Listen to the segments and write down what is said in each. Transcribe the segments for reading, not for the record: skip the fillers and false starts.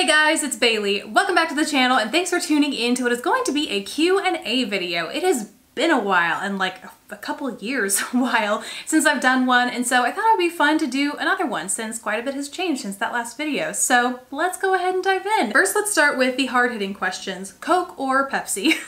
Hey guys, it's Bailey. Welcome back to the channel and thanks for tuning in to what is going to be a Q&A video. It has been a while and like a couple of years since I've done one, and so I thought it would be fun to do another one since quite a bit has changed since that last video. So let's go ahead and dive in. First, let's start with the hard-hitting questions. Coke or Pepsi?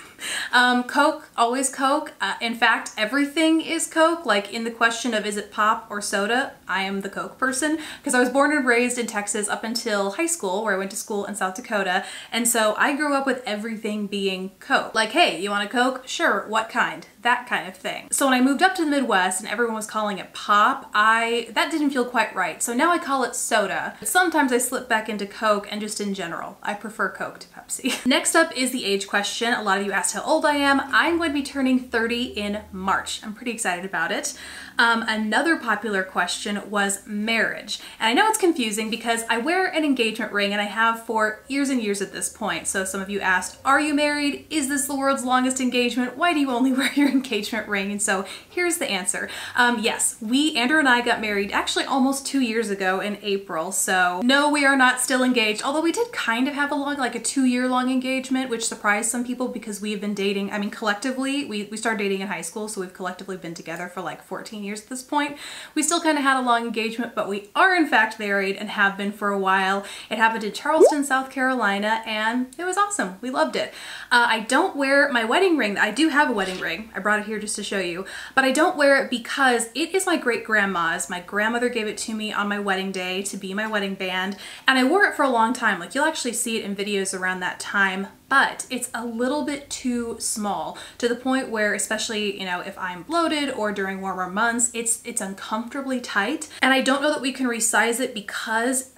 Coke, always Coke. In fact, everything is Coke. Like in the question of is it pop or soda, I am the Coke person because I was born and raised in Texas up until high school, where I went to school in South Dakota, and so I grew up with everything being Coke. Like, hey, you want a Coke? Sure, what kind? That kind of thing. So when I moved up to the Midwest and everyone was calling it pop, that didn't feel quite right. So now I call it soda. But sometimes I slip back into Coke, and just in general, I prefer Coke to Pepsi. Next up is the age question. A lot of you asked how old I am. I'm going to be turning 30 in March. I'm pretty excited about it. Another popular question was marriage. And I know it's confusing because I wear an engagement ring and I have for years and years at this point. So some of you asked, are you married? Is this the world's longest engagement? Why do you only wear your engagement ring? And so here's the answer. Yes, Andrew and I got married actually almost 2 years ago in April. So no, we are not still engaged, although we did kind of have like a 2-year long engagement, which surprised some people because we have been dating, I mean, collectively, we started dating in high school, so we've collectively been together for like 14 years at this point. We still kind of had a long engagement, but we are in fact married and have been for a while. It happened in Charleston, South Carolina, and it was awesome. We loved it. I don't wear my wedding ring. I do have a wedding ring. I brought it here just to show you, but I don't wear it because it is my great-grandma's. My grandmother gave it to me on my wedding day to be my wedding band, and I wore it for a long time. Like, you'll actually see it in videos around that time, but it's a little bit too small to the point where, especially, you know, if I'm bloated or during warmer months, it's uncomfortably tight. And I don't know that we can resize it because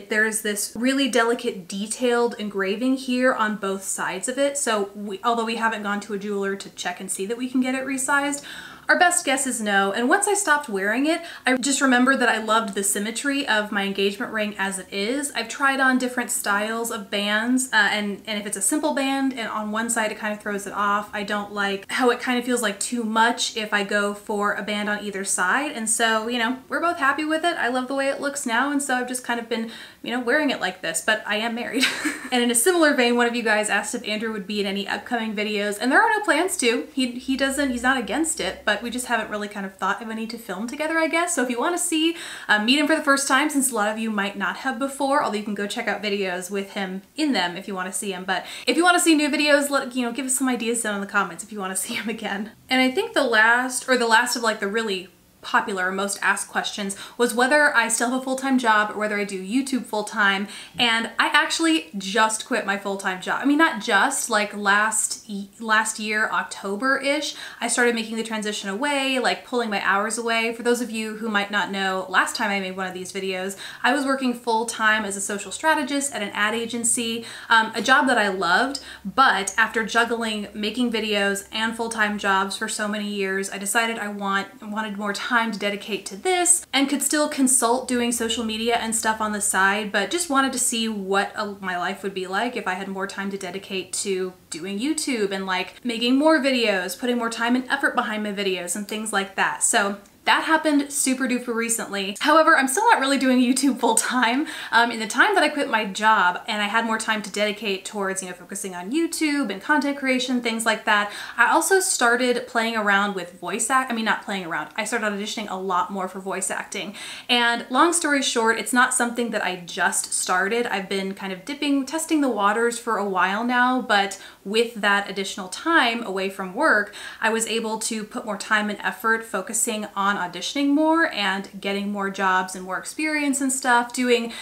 there's this really delicate detailed engraving here on both sides of it. So although we haven't gone to a jeweler to check and see that we can get it resized, our best guess is no. And once I stopped wearing it, I just remembered that I loved the symmetry of my engagement ring as it is. I've tried on different styles of bands, and if it's a simple band and on one side it kind of throws it off. I don't like how it kind of feels like too much if I go for a band on either side. And so, you know, we're both happy with it. I love the way it looks now, and so I've just kind of been, you know, wearing it like this, but I am married. And in a similar vein, one of you guys asked if Andrew would be in any upcoming videos, and there are no plans to. He's not against it, but we just haven't really kind of thought of any to film together, I guess. So if you want to see, meet him for the first time, since a lot of you might not have before, although you can go check out videos with him in them if you want to see him. But if you want to see new videos, give us some ideas down in the comments if you want to see him again. And I think the last of like the really popular, most asked questions was whether I still have a full-time job or whether I do YouTube full-time. And I actually just quit my full-time job. I mean, not just, like last year, October-ish, I started making the transition away, like pulling my hours away. For those of you who might not know, last time I made one of these videos, I was working full-time as a social strategist at an ad agency, a job that I loved, but after juggling making videos and full-time jobs for so many years, I decided I wanted more time to dedicate to this, and could still consult doing social media and stuff on the side, but just wanted to see what my life would be like if I had more time to dedicate to doing YouTube and like making more videos, putting more time and effort behind my videos and things like that. So that happened super duper recently. However, I'm still not really doing YouTube full time. In the time that I quit my job and I had more time to dedicate towards, focusing on YouTube and content creation, things like that, I also started playing around with not playing around. I started auditioning a lot more for voice acting. And long story short, it's not something that I just started. I've been kind of testing the waters for a while now, but with that additional time away from work, I was able to put more time and effort focusing on auditioning more and getting more jobs and more experience and stuff, doing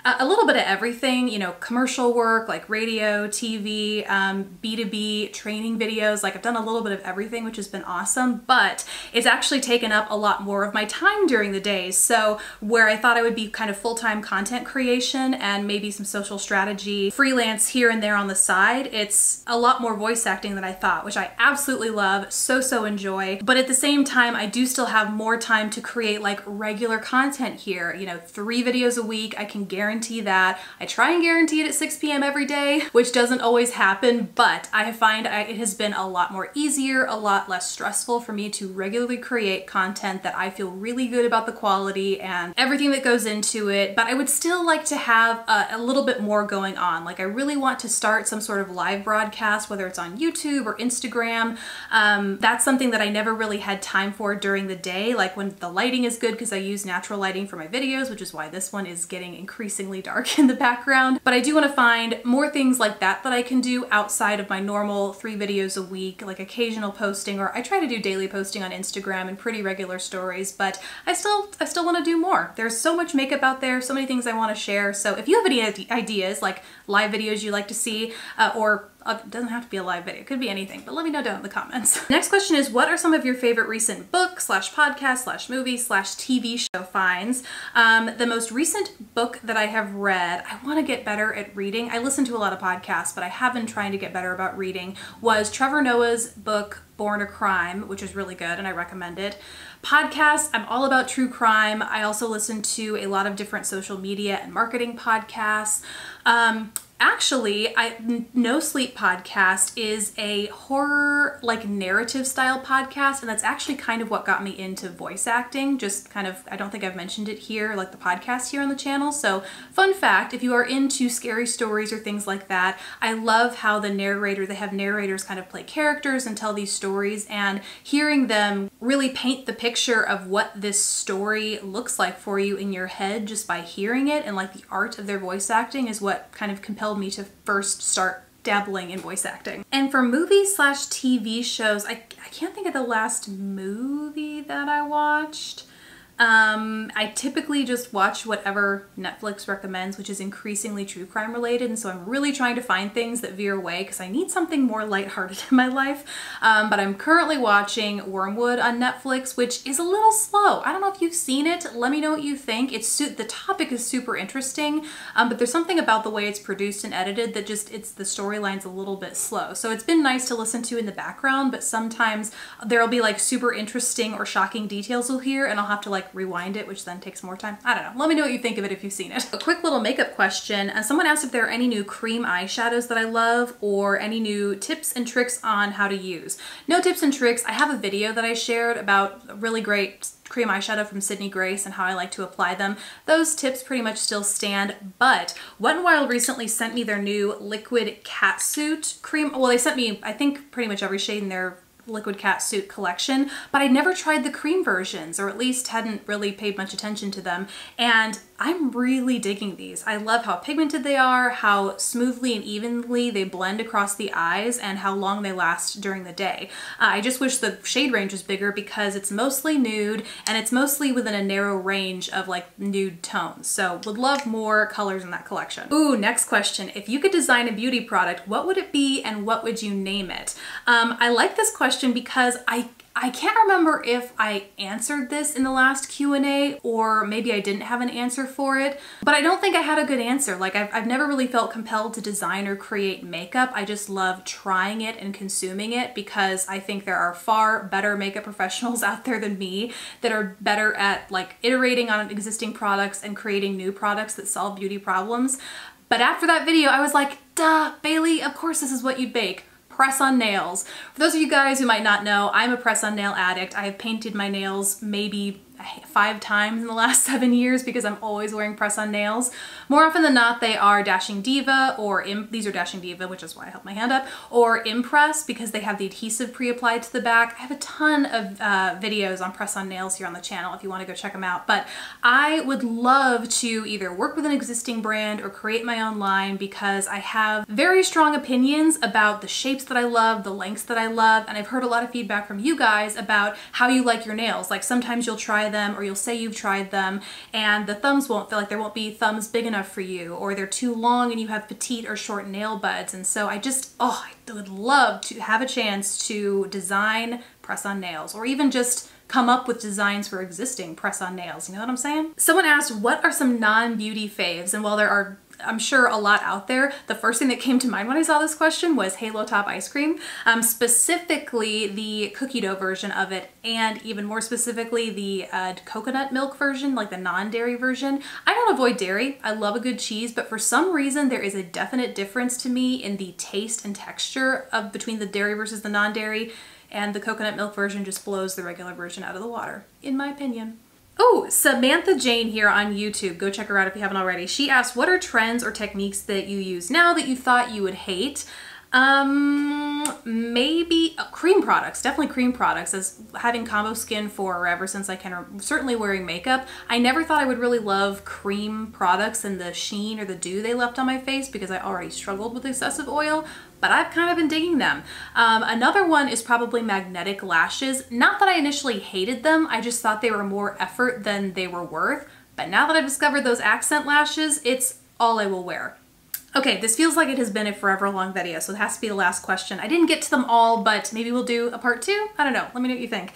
a little bit of everything, commercial work like radio, TV, B2B, training videos. Like, I've done a little bit of everything, which has been awesome, but it's actually taken up a lot more of my time during the days. So where I thought I would be kind of full-time content creation and maybe some social strategy, freelance here and there on the side, it's a lot more voice acting than I thought, which I absolutely love, so enjoy. But at the same time, I do still have more time to create like regular content here. 3 videos a week, I can guarantee guarantee that. I try and guarantee it at 6 p.m. every day, which doesn't always happen, but I find it has been a lot more easier, a lot less stressful for me to regularly create content that I feel really good about the quality and everything that goes into it. But I would still like to have a little bit more going on. Like I really want to start some sort of live broadcast, whether it's on YouTube or Instagram. That's something that I never really had time for during the day, like when the lighting is good, because I use natural lighting for my videos, which is why this one is getting increasingly dark in the background. But I do want to find more things like that I can do outside of my normal 3 videos a week, like occasional posting, or I try to do daily posting on Instagram and pretty regular stories, but I still want to do more. There's so much makeup out there, so many things I want to share. So if you have any ideas, like live videos you like to see, or it doesn't have to be a live video, it could be anything, but let me know down in the comments. Next question is, what are some of your favorite recent book / podcast / movie / TV show finds? The most recent book that I have read, I want to get better at reading. I listen to a lot of podcasts, but I have been trying to get better about reading, was Trevor Noah's book, Born a Crime, which is really good and I recommend it. Podcasts, I'm all about true crime. I also listen to a lot of different social media and marketing podcasts. Actually, No Sleep Podcast is a horror, like narrative style podcast, and that's actually kind of what got me into voice acting. Just kind of, I don't think I've mentioned it here, like the podcast here on the channel. So fun fact, if you are into scary stories or things like that, I love how they have narrators kind of play characters and tell these stories, and hearing them really paint the picture of what this story looks like for you in your head just by hearing it, and like the art of their voice acting is what kind of compelled me to first start dabbling in voice acting. And for movies / TV shows, I can't think of the last movie that I watched. I typically just watch whatever Netflix recommends, which is increasingly true crime related, and so I'm really trying to find things that veer away because I need something more lighthearted in my life. But I'm currently watching Wormwood on Netflix, which is a little slow. I don't know if you've seen it. Let me know what you think. The topic is super interesting, but there's something about the way it's produced and edited that just, the storyline's a little bit slow. So it's been nice to listen to in the background, but sometimes there'll be like super interesting or shocking details you'll hear, and I'll have to like rewind it, which then takes more time. I don't know. Let me know what you think of it if you've seen it. A quick little makeup question. Someone asked if there are any new cream eyeshadows that I love or any new tips and tricks on how to use. No tips and tricks. I have a video that I shared about a really great cream eyeshadow from Sydney Grace and how I like to apply them. Those tips pretty much still stand, but Wet n Wild recently sent me their new liquid catsuit cream. Well, they sent me, I think, pretty much every shade in their liquid catsuit collection, but I'd never tried the cream versions, or at least hadn't really paid much attention to them, and I'm really digging these. I love how pigmented they are, how smoothly and evenly they blend across the eyes, and how long they last during the day. I just wish the shade range was bigger because it's mostly nude and it's mostly within a narrow range of like nude tones. So would love more colors in that collection. Ooh, next question. If you could design a beauty product, what would it be and what would you name it? I like this question because I can't remember if I answered this in the last Q&A or maybe I didn't have an answer for it, but I don't think I had a good answer. Like I've never really felt compelled to design or create makeup. I just love trying it and consuming it because I think there are far better makeup professionals out there than me that are better at like iterating on existing products and creating new products that solve beauty problems. But after that video, I was like, duh, Bailey, of course this is what you'd bake. Press-on nails. For those of you guys who might not know, I'm a press-on nail addict. I have painted my nails maybe 5 times in the last 7 years because I'm always wearing press-on nails. More often than not, they are Dashing Diva or these are Dashing Diva, which is why I held my hand up, or Impress because they have the adhesive pre-applied to the back. I have a ton of videos on press-on nails here on the channel if you want to go check them out, but I would love to either work with an existing brand or create my own line because I have very strong opinions about the shapes that I love, the lengths that I love, and I've heard a lot of feedback from you guys about how you like your nails. Like sometimes you'll try them or you'll say you've tried them and the thumbs won't feel like there won't be thumbs big enough for you, or they're too long and you have petite or short nail buds. And so I would love to have a chance to design press-on nails or even just come up with designs for existing press-on nails. You know what I'm saying? Someone asked, what are some non-beauty faves? And while there are I'm sure a lot out there. The first thing that came to mind when I saw this question was Halo Top ice cream, specifically the cookie dough version of it, and even more specifically the coconut milk version, like the non-dairy version. I don't avoid dairy. I love a good cheese, but for some reason there is a definite difference to me in the taste and texture of between the dairy versus the non-dairy, and the coconut milk version just blows the regular version out of the water, in my opinion. Oh, Samantha Jane here on YouTube. Go check her out if you haven't already. She asked, what are trends or techniques that you use now that you thought you would hate? Maybe cream products, definitely cream products, as having combo skin for ever since I can, certainly wearing makeup. I never thought I would really love cream products and the sheen or the dew they left on my face because I already struggled with excessive oil, but I've kind of been digging them. Another one is probably magnetic lashes. Not that I initially hated them, I just thought they were more effort than they were worth. But now that I've discovered those accent lashes, it's all I will wear. Okay, this feels like it has been a forever long video, so it has to be the last question. I didn't get to them all, but maybe we'll do a part 2? I don't know, let me know what you think.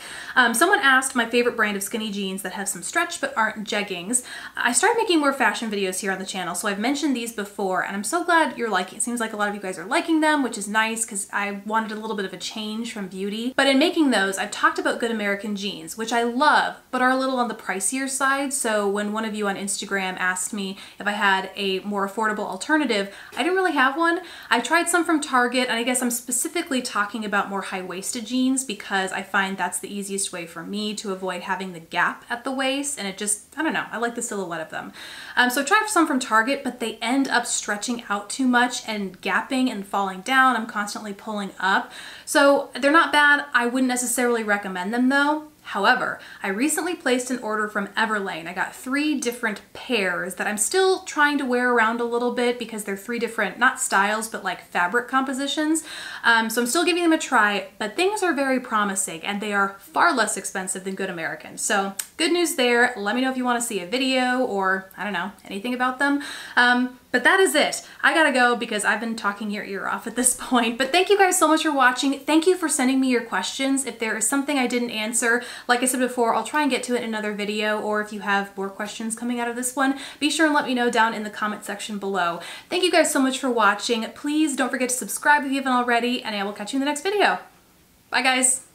Someone asked my favorite brand of skinny jeans that have some stretch but aren't jeggings. I started making more fashion videos here on the channel, so I've mentioned these before, and I'm so glad you're liking it. It seems like a lot of you guys are liking them, which is nice because I wanted a little bit of a change from beauty. But in making those, I've talked about Good American jeans, which I love, but are a little on the pricier side. So when one of you on Instagram asked me if I had a more affordable alternative, I didn't really have one. I tried some from Target, and I guess I'm specifically talking about more high-waisted jeans because I find that's the easiest way for me to avoid having the gap at the waist, and it just, I don't know, I like the silhouette of them. So I tried some from Target, but they end up stretching out too much and gapping and falling down. I'm constantly pulling up. So they're not bad. I wouldn't necessarily recommend them though. However, I recently placed an order from Everlane. I got 3 different pairs that I'm still trying to wear around a little bit because they're 3 different, not styles, but like fabric compositions. So I'm still giving them a try, but things are very promising and they are far less expensive than Good American. So good news there. Let me know if you want to see a video or, I don't know, anything about them. But that is it. I gotta go because I've been talking your ear off at this point. But thank you guys so much for watching. Thank you for sending me your questions. If there is something I didn't answer, like I said before, I'll try and get to it in another video, or if you have more questions coming out of this one, be sure and let me know down in the comment section below. Thank you guys so much for watching. Please don't forget to subscribe if you haven't already, and I will catch you in the next video. Bye guys.